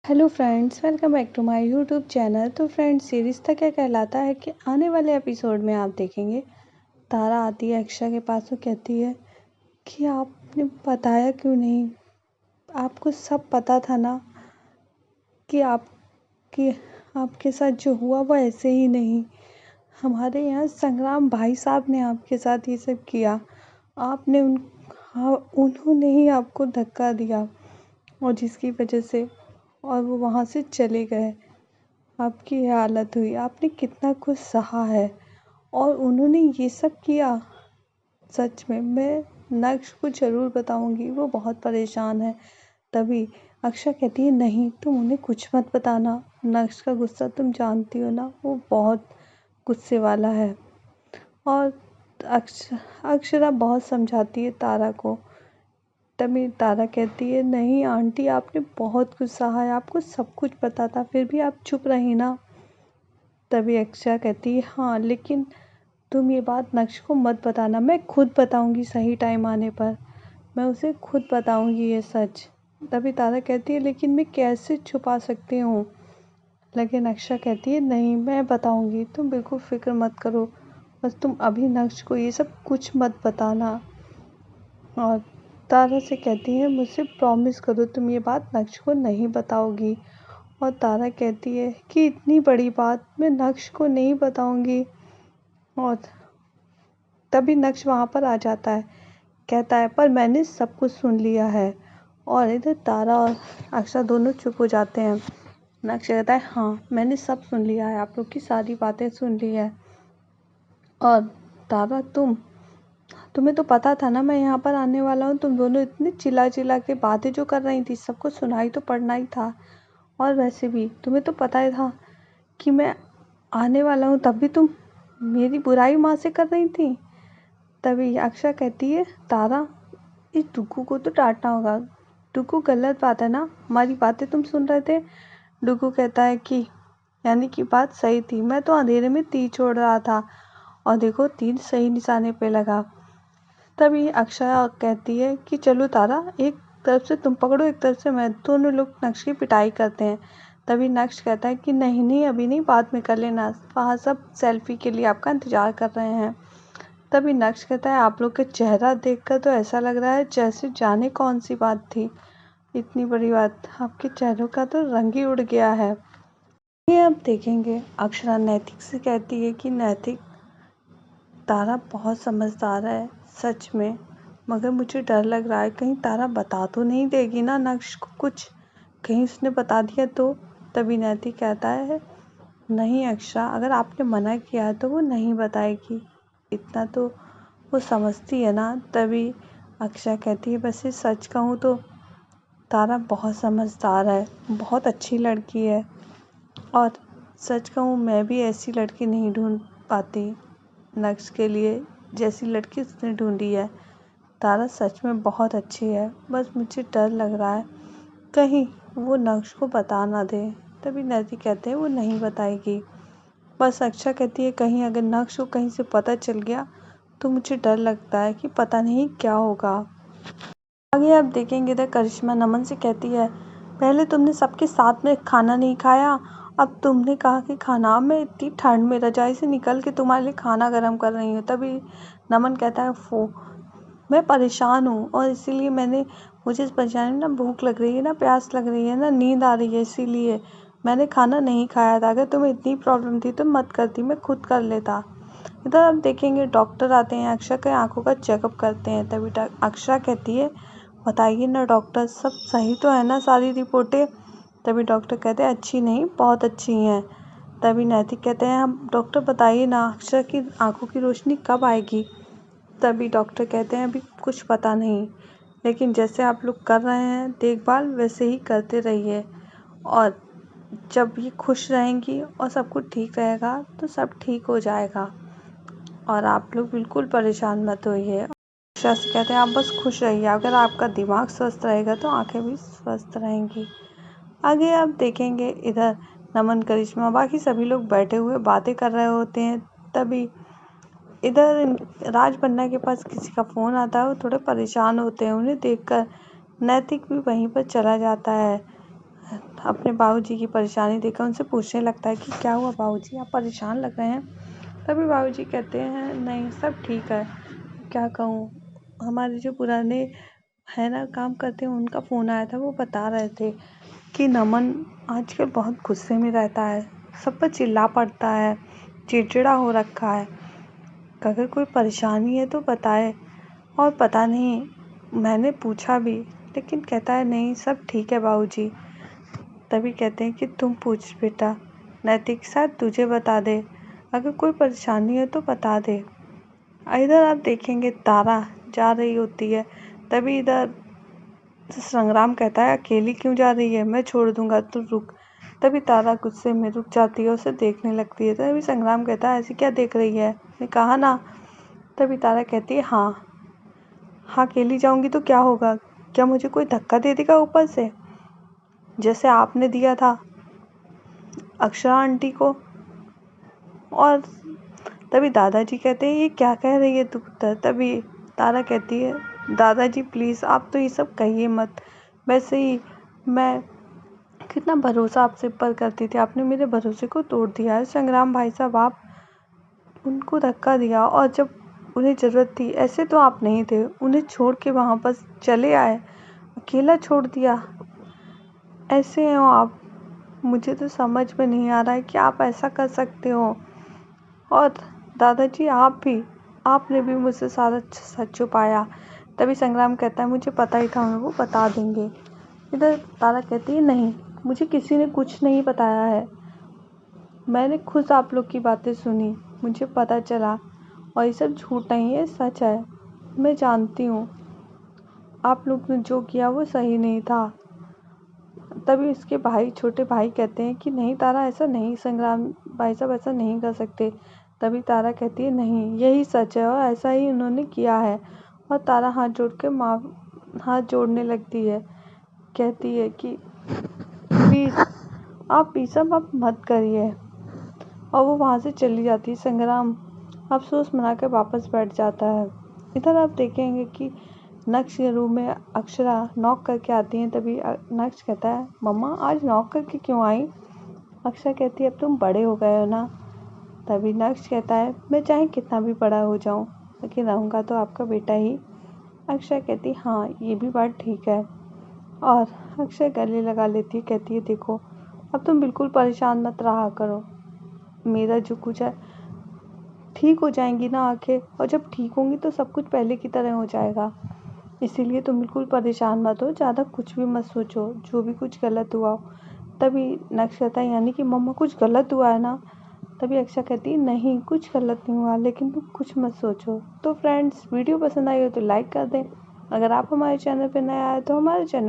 Hello friends, welcome back to my YouTube channel. तो friends, ये रिश्ता क्या कहलाता है कि आने वाले एपिसोड में आप देखेंगे तारा आती है अक्षय के पास और कहती है कि आपने बताया क्यों नहीं। आपको सब पता था ना कि आपके साथ जो हुआ वो ऐसे ही नहीं। हमारे यहाँ संग्राम भाई साहब ने आपके साथ ये सब किया। आपने उन्होंने ही आपको धक्का दिया और जिसकी वजह से और वो वहाँ से चले गए। आपकी ये हालत हुई। आपने कितना कुछ सहा है और उन्होंने ये सब किया। सच में मैं नक्श को ज़रूर बताऊंगी, वो बहुत परेशान है। तभी अक्षा कहती है नहीं, तुम उन्हें कुछ मत बताना। नक्श का गुस्सा तुम जानती हो ना, वो बहुत गुस्से वाला है। और अक्षरा बहुत समझाती है तारा को। तभी तारा कहती है नहीं आंटी, आपने बहुत कुछ सहा है, आपको सब कुछ पता था, फिर भी आप चुप रही ना। तभी अक्षरा कहती है हाँ, लेकिन तुम ये बात नक्श को मत बताना, मैं खुद बताऊंगी सही टाइम आने पर। मैं उसे खुद बताऊंगी ये सच। तभी तारा कहती है लेकिन मैं कैसे छुपा सकती हूँ। लेकिन अक्षरा कहती है नहीं, मैं बताऊंगी, तुम बिल्कुल फिक्र मत करो। बस तुम अभी नक्श को ये सब कुछ मत बताना। और तारा से कहती है मुझसे प्रॉमिस करो तुम ये बात नक्श को नहीं बताओगी। और तारा कहती है कि इतनी बड़ी बात मैं नक्श को नहीं बताऊंगी। और तभी नक्श वहाँ पर आ जाता है, कहता है पर मैंने सब कुछ सुन लिया है। और इधर तारा और अक्षरा दोनों चुप हो जाते हैं। नक्श कहता है हाँ, मैंने सब सुन लिया है, आप लोग की सारी बातें सुन ली है। और तारा तुम्हें तो पता था ना मैं यहाँ पर आने वाला हूँ। तुम दोनों इतने चिल्ला चिल्ला के बातें जो कर रही थी, सबको सुनाई तो पड़ना ही था। और वैसे भी तुम्हें तो पता ही था कि मैं आने वाला हूँ, तब भी तुम मेरी बुराई माँ से कर रही थी। तभी अक्षरा कहती है तारा, इस डुग्गू को तो डांटना होगा। डुग्गू गलत बात है ना, हमारी बातें तुम सुन रहे थे। डुग्गू कहता है कि यानी कि बात सही थी, मैं तो अंधेरे में तीर छोड़ रहा था और देखो तीर सही निशाने पे लगा। तभी अक्षरा कहती है कि चलो तारा, एक तरफ से तुम पकड़ो एक तरफ से मैं, दोनों लोग नक्श की पिटाई करते हैं। तभी नक्श कहता है कि नहीं नहीं, अभी नहीं, बाद में कर लेना, वहाँ सब सेल्फी के लिए आपका इंतजार कर रहे हैं। तभी नक्श कहता है आप लोग का चेहरा देखकर तो ऐसा लग रहा है जैसे जाने कौन सी बात थी, इतनी बड़ी बात, आपके चेहरों का तो रंग ही उड़ गया है। ये अब देखेंगे अक्षरा नैतिक से कहती है कि नैतिक, तारा बहुत समझदार है सच में, मगर मुझे डर लग रहा है कहीं तारा बता तो नहीं देगी ना नक्श को कुछ, कहीं उसने बता दिया तो। तभी नैतिक कहता है नहीं अक्षरा, अगर आपने मना किया है तो वो नहीं बताएगी, इतना तो वो समझती है ना। तभी अक्षरा कहती है वैसे सच कहूँ तो तारा बहुत समझदार है, बहुत अच्छी लड़की है। और सच कहूँ मैं भी ऐसी लड़की नहीं ढूंढ पाती नक्श के लिए जैसी लड़की उसने ढूंढी है। तारा सच में बहुत अच्छी है, बस मुझे डर लग रहा है कहीं वो नक्श को बता ना दे। तभी नैतिक कहते हैं वो नहीं बताएगी। बस अक्षा कहती है कहीं अगर नक्श को कहीं से पता चल गया तो मुझे डर लगता है कि पता नहीं क्या होगा। आगे आप देखेंगे तो करिश्मा नमन से कहती है पहले तुमने सबके साथ में खाना नहीं खाया, अब तुमने कहा कि खाना, मैं इतनी ठंड में रजाई से निकल के तुम्हारे लिए खाना गर्म कर रही हूँ। तभी नमन कहता है मैं परेशान हूँ और इसीलिए मुझे इस परेशानी में ना भूख लग रही है, ना प्यास लग रही है, ना नींद आ रही है, इसीलिए मैंने खाना नहीं खाया था। अगर तुम्हें इतनी प्रॉब्लम थी तो मत करती, मैं खुद कर लेता। इधर आप देखेंगे डॉक्टर आते हैं, अक्षरा के आंखों का चेकअप करते हैं। तभी अक्षरा कहती है बताइए ना डॉक्टर, सब सही तो है ना सारी रिपोर्टें। तभी डॉक्टर कहते हैं अच्छी नहीं, बहुत अच्छी हैं। तभी नैतिक कहते हैं हम डॉक्टर बताइए ना अक्षरा की आंखों की रोशनी कब आएगी। तभी डॉक्टर कहते हैं अभी कुछ पता नहीं, लेकिन जैसे आप लोग कर रहे हैं देखभाल वैसे ही करते रहिए, और जब ये खुश रहेंगी और सब कुछ ठीक रहेगा तो सब ठीक हो जाएगा, और आप लोग बिल्कुल परेशान मत होइए। अक्षरा से कहते हैं आप बस खुश रहिए, अगर आपका दिमाग स्वस्थ रहेगा तो आंखें भी स्वस्थ रहेंगी। आगे आप देखेंगे इधर नमन करिश्मा बाकी सभी लोग बैठे हुए बातें कर रहे होते हैं। तभी इधर राज बन्ना के पास किसी का फ़ोन आता है, वो थोड़े परेशान होते हैं, उन्हें देखकर नैतिक भी वहीं पर चला जाता है। अपने बाबूजी की परेशानी देखकर उनसे पूछने लगता है कि क्या हुआ बाबूजी, आप परेशान लग रहे हैं। तभी बाबूजी कहते हैं नहीं सब ठीक है। क्या कहूँ, हमारे जो पुराने है ना काम करते हैं उनका फ़ोन आया था, वो बता रहे थे कि नमन आजकल बहुत गुस्से में रहता है, सब पर चिल्ला पड़ता है, चिड़चिड़ा हो रखा है। अगर कोई परेशानी है तो बताए। और पता नहीं, मैंने पूछा भी लेकिन कहता है नहीं सब ठीक है बाबूजी। तभी कहते हैं कि तुम पूछ बेटा, नैतिक शायद तुझे बता दे, अगर कोई परेशानी है तो बता दे। इधर आप देखेंगे तारा जा रही होती है, तभी इधर संग्राम कहता है अकेली क्यों जा रही है, मैं छोड़ दूंगा, तू रुक। तभी तारा गुस्से में रुक जाती है, उसे देखने लगती है। तभी संग्राम कहता है ऐसी क्या देख रही है, मैं कहा ना। तभी तारा कहती है हाँ अकेली जाऊंगी तो क्या होगा, क्या मुझे कोई धक्का दे देगा ऊपर से, जैसे आपने दिया था अक्षरा आंटी को। और तभी दादाजी कहते हैं ये क्या कह रही है तू पुत्र। तभी तारा कहती है दादाजी प्लीज़ आप तो ये सब कहिए मत, वैसे ही मैं कितना भरोसा आपसे पर करती थी, आपने मेरे भरोसे को तोड़ दिया है। संग्राम भाई साहब आप उनको धक्का दिया, और जब उन्हें ज़रूरत थी ऐसे तो आप नहीं थे, उन्हें छोड़ के वहाँ पर चले आए, अकेला छोड़ दिया, ऐसे हो आप। मुझे तो समझ में नहीं आ रहा है कि आप ऐसा कर सकते हो। और दादाजी आपने भी मुझसे सारा सच छुपाया। तभी संग्राम कहता है मुझे पता ही था वो बता देंगे। इधर तारा कहती है नहीं मुझे किसी ने कुछ नहीं बताया है, मैंने खुद आप लोग की बातें सुनी, मुझे पता चला, और ये सब झूठ नहीं है सच है। मैं जानती हूँ आप लोग ने जो किया वो सही नहीं था। तभी उसके भाई छोटे भाई कहते हैं कि नहीं तारा ऐसा नहीं, संग्राम भाई साहब ऐसा नहीं कर सकते। तभी तारा कहती है नहीं यही सच है और ऐसा ही उन्होंने किया है। और तारा हाथ जोड़ने लगती है, कहती है कि प्लीज़ आप ये सब आप मत करिए। और वो वहाँ से चली जाती है। संग्राम अफसोस मनाकर वापस बैठ जाता है। इधर आप देखेंगे कि नक्श के रूम में अक्षरा नॉक करके आती हैं। तभी नक्श कहता है मम्मा आज नॉक करके क्यों आई। अक्षरा कहती है अब तुम बड़े हो गए हो ना। तभी नक्श कहता है मैं चाहे कितना भी बड़ा हो जाऊं लेकिन रहूँगा तो आपका बेटा ही। अक्षरा कहती हाँ ये भी बात ठीक है। और अक्षरा गले लगा लेती है, कहती है देखो अब तुम बिल्कुल परेशान मत रहा करो, मेरा जो कुछ है ठीक हो जाएंगी ना आंखें, और जब ठीक होंगी तो सब कुछ पहले की तरह हो जाएगा। इसीलिए तुम बिल्कुल परेशान मत हो, ज़्यादा कुछ भी मत सोचो, जो भी कुछ गलत हुआ हो। तभी नक्श कहता है यानी कि मम्मा कुछ गलत हुआ है ना। तभी अक्षरा कहती है नहीं कुछ गलत नहीं हुआ, लेकिन तुम कुछ मत सोचो। तो फ्रेंड्स वीडियो पसंद आई हो तो लाइक कर दें। अगर आप हमारे चैनल पर नया आए तो हमारे चैनल